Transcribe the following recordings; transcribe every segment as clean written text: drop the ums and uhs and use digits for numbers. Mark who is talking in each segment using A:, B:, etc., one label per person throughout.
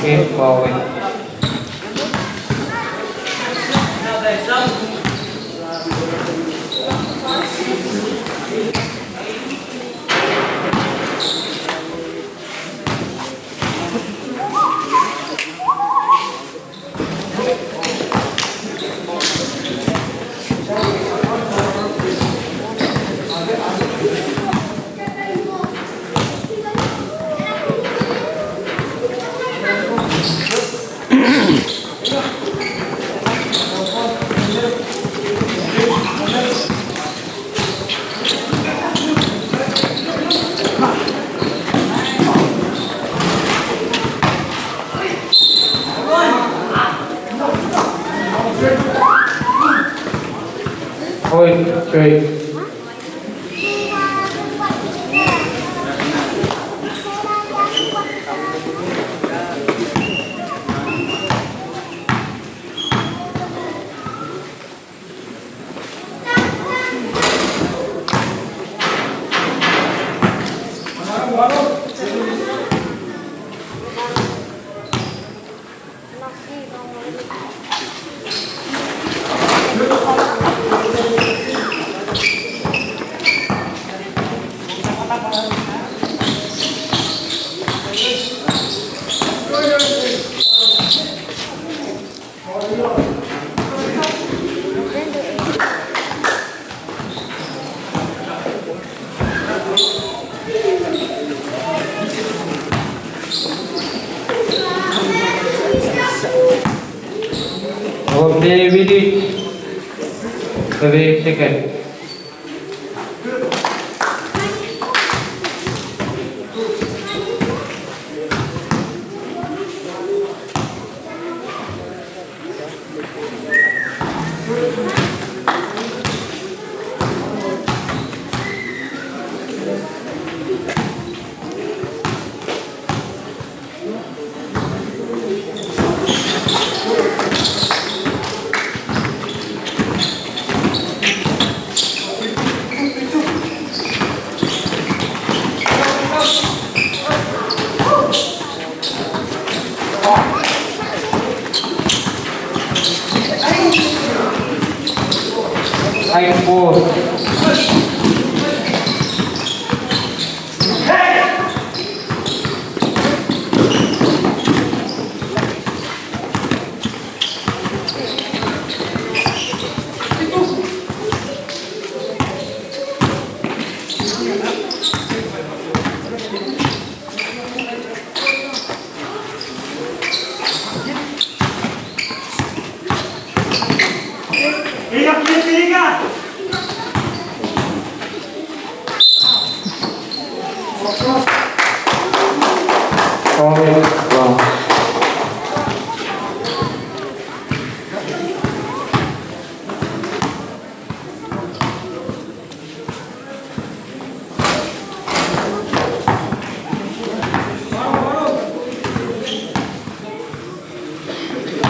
A: Okay, forward. Hold, straight. Okay, we did. Wait a second. High four.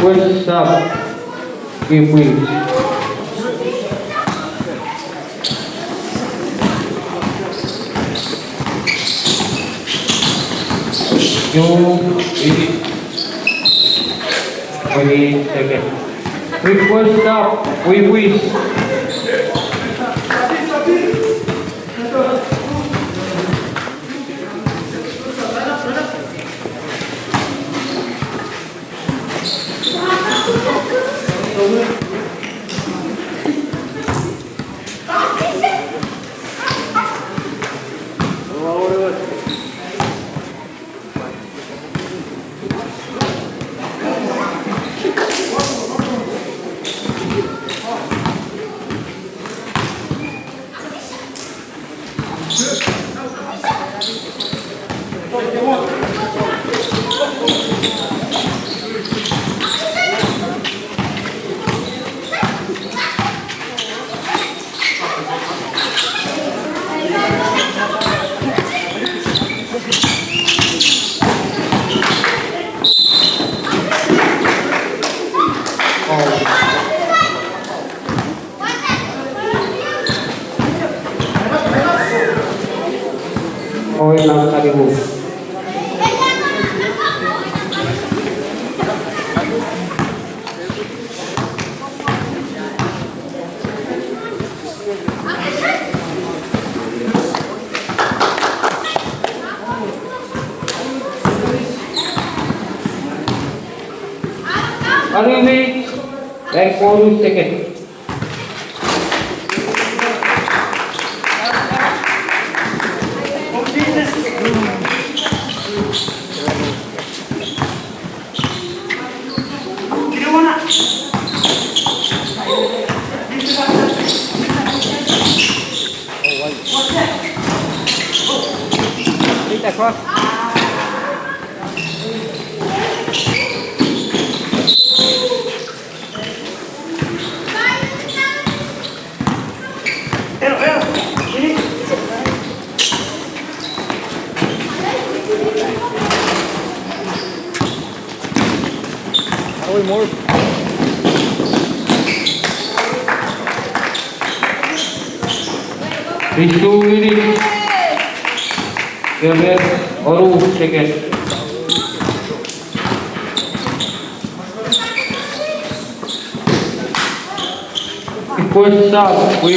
A: What's up? Give me. Wait a second. Request stop. Wait. ng kalibo. Arrivage, like 4 seconds.
B: More.
A: It's 2 minutes. Your best or second. First stop, we.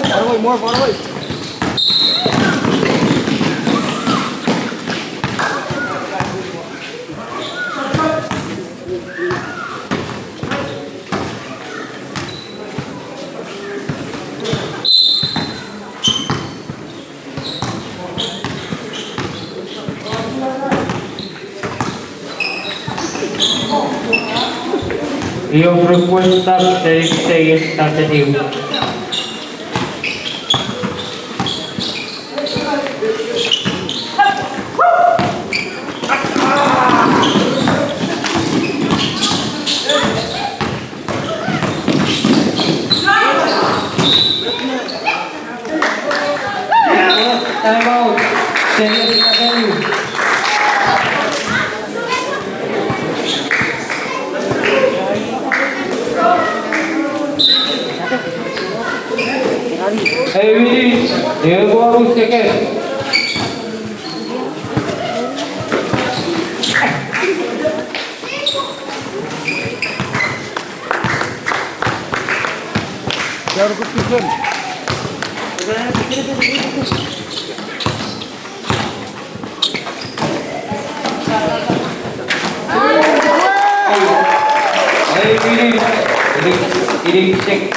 B: Far away, more, far away.
A: Your request stop, say tentative. Time out. Say tentative. Hey, Willie, here go second.
B: Jangan kepikiran.
A: Hey, Willie, ini check.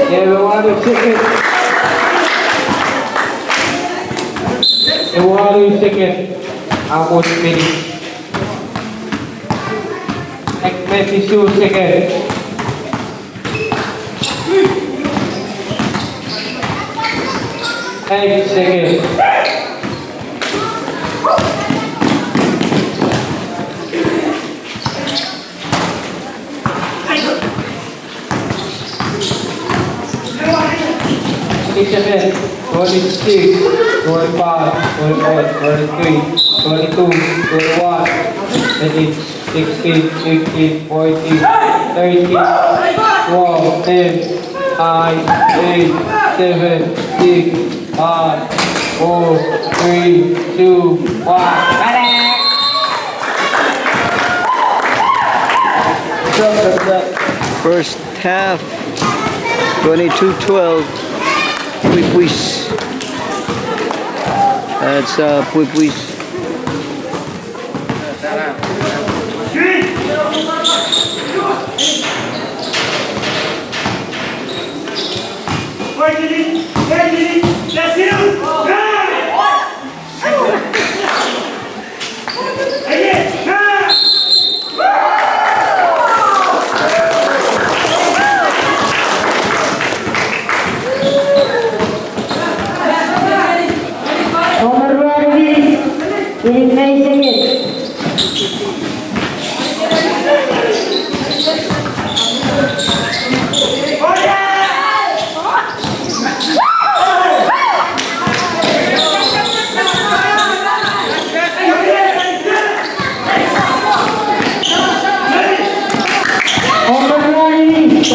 A: Everyone is second. Everyone is second. Aku finish. Next match is 2 seconds. Eight seconds. Seven, 26, 25, 24, 23, 22, 21, 18, 16, 15, 14, 13, 12, 10, 9, 8, 7, 6, 5, 4, 3, 2, 1.
B: First half, 22-12. Puipuis. That's Puipuis.
C: 25 seconds. Over 1 minute,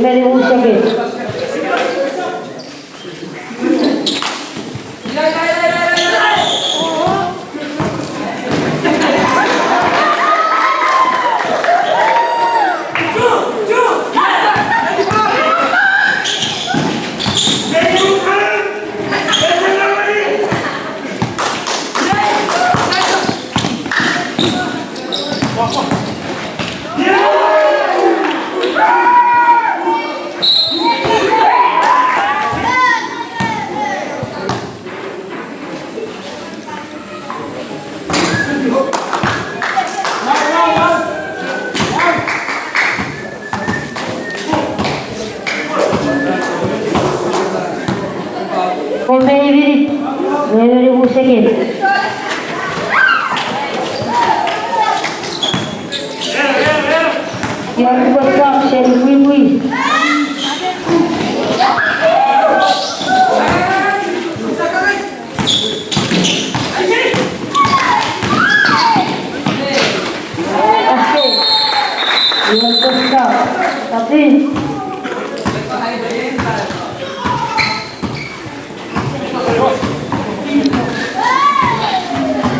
C: 10 seconds.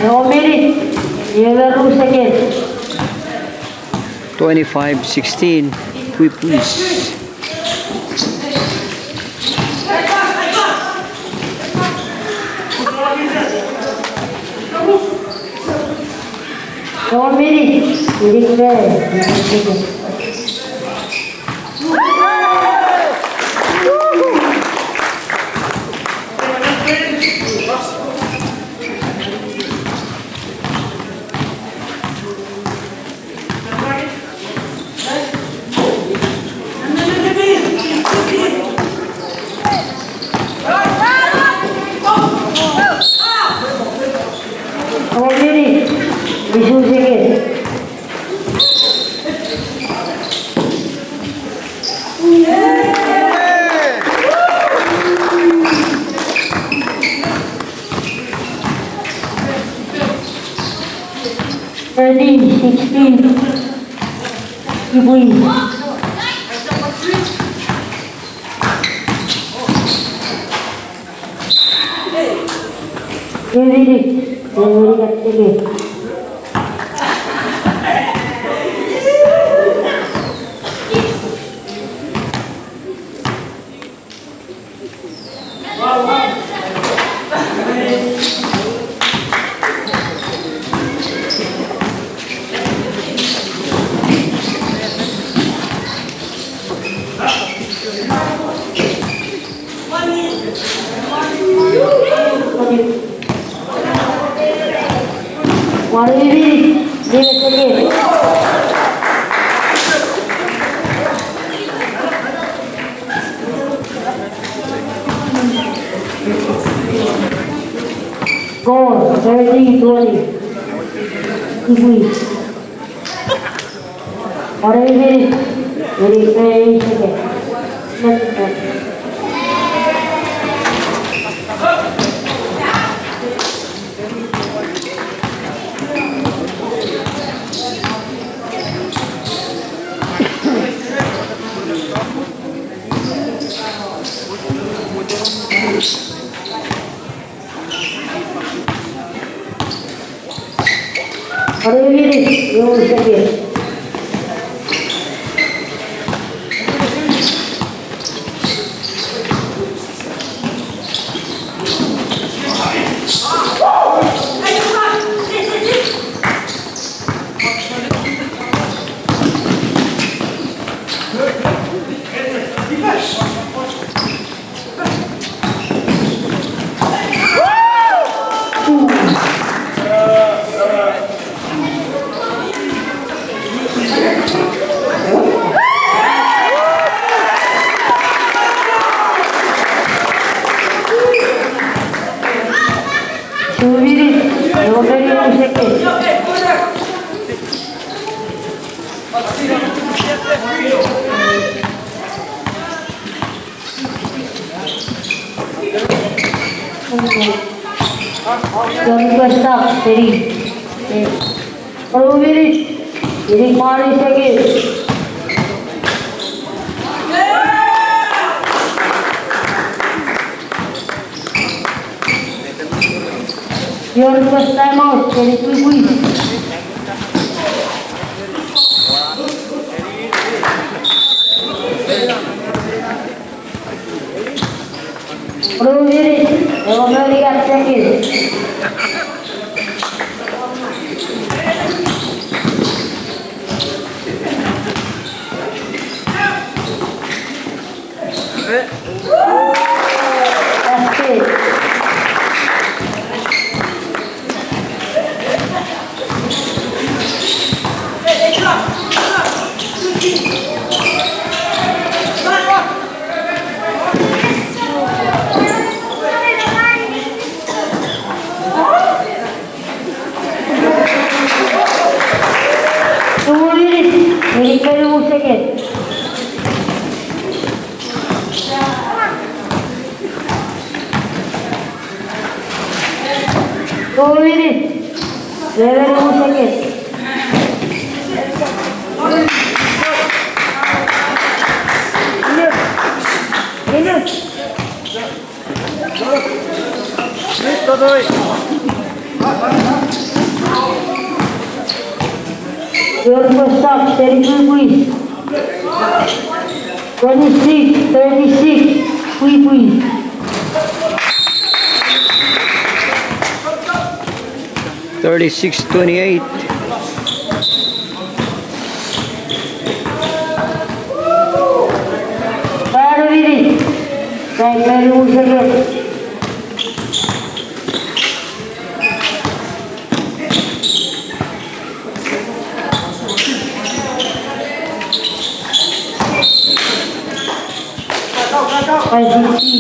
C: No minute.
B: 25-16. Puy-puys.
C: No minute. 16. Puy-puys. Score 30-20. Please. For a minute. Very second. For a minute. You second. Stop, steady. For a minute. Hitting more second. Your first time out, steady, quick. For a minute. Only got second. That's it. Second. Go with it. 11 seconds. Your first stop, 32 please. 26, 36, please.
B: 36-28.
C: Fire with it. Thank you very much. I see.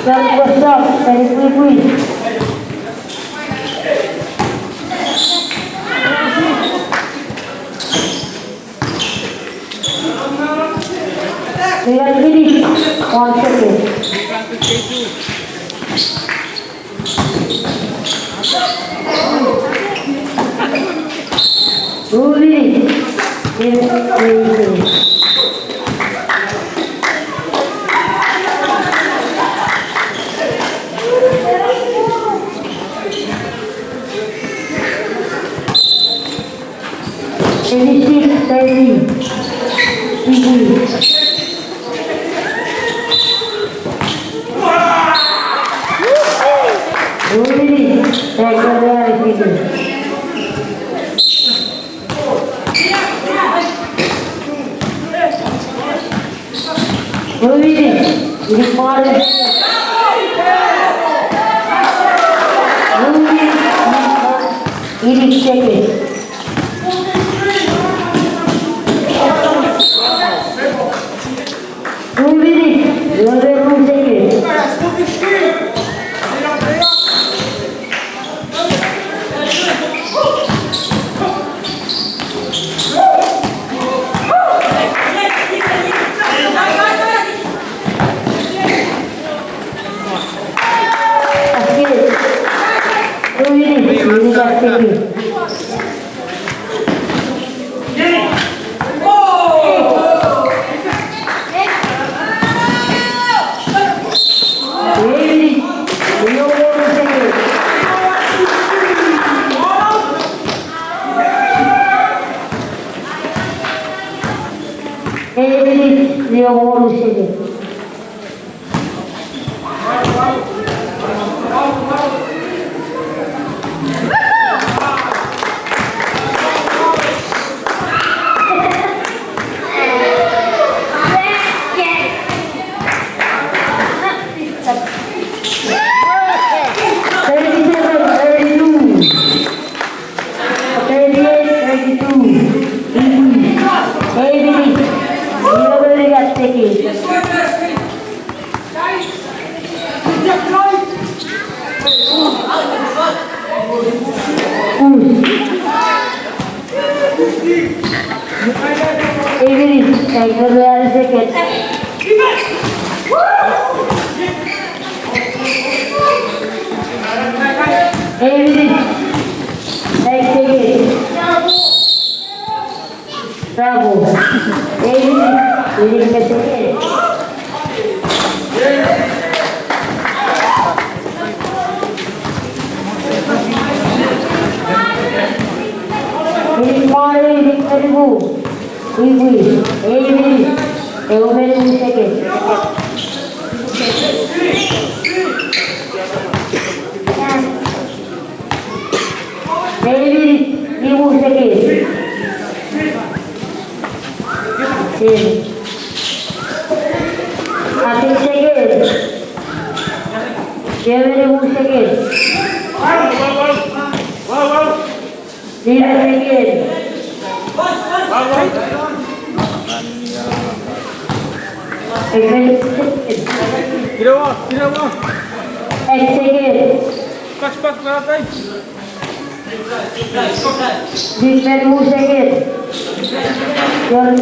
C: What's up? Please. We are finished. 1 second. Moving. 2 minutes. Second seconds. 2 minutes. Bilik Morris. 2 minutes. Bilik seconds. 2 minutes. 22 seconds. 2 minutes. Bilik seconds. Bravo.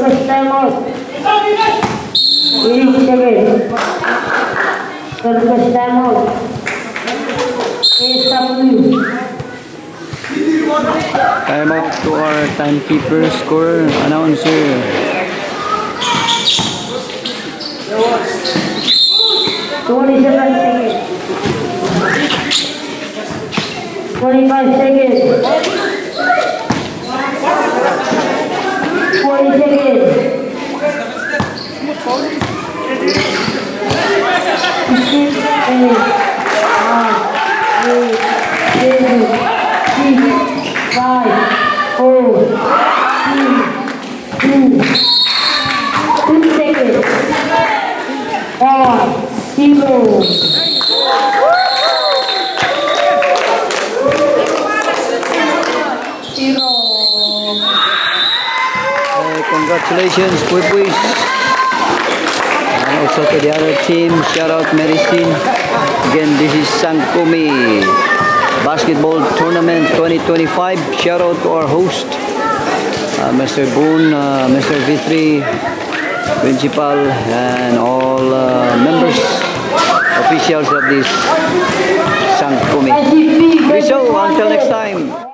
B: Time out to our timekeeper, scorer, announcer.
C: 27 seconds. 25 seconds. 40 seconds. 15 seconds. 5, 4, 3, 2 seconds. 1, 0.
B: Congratulations, Puipuis. And also to the other team, shout out Medicine. Again, this is Sangkumi Basketball Tournament 2025. Shout out to our host, Mr. Boone, Mr. Vitri, Principal, and all members, officials of this Sangkumi. So, until next time.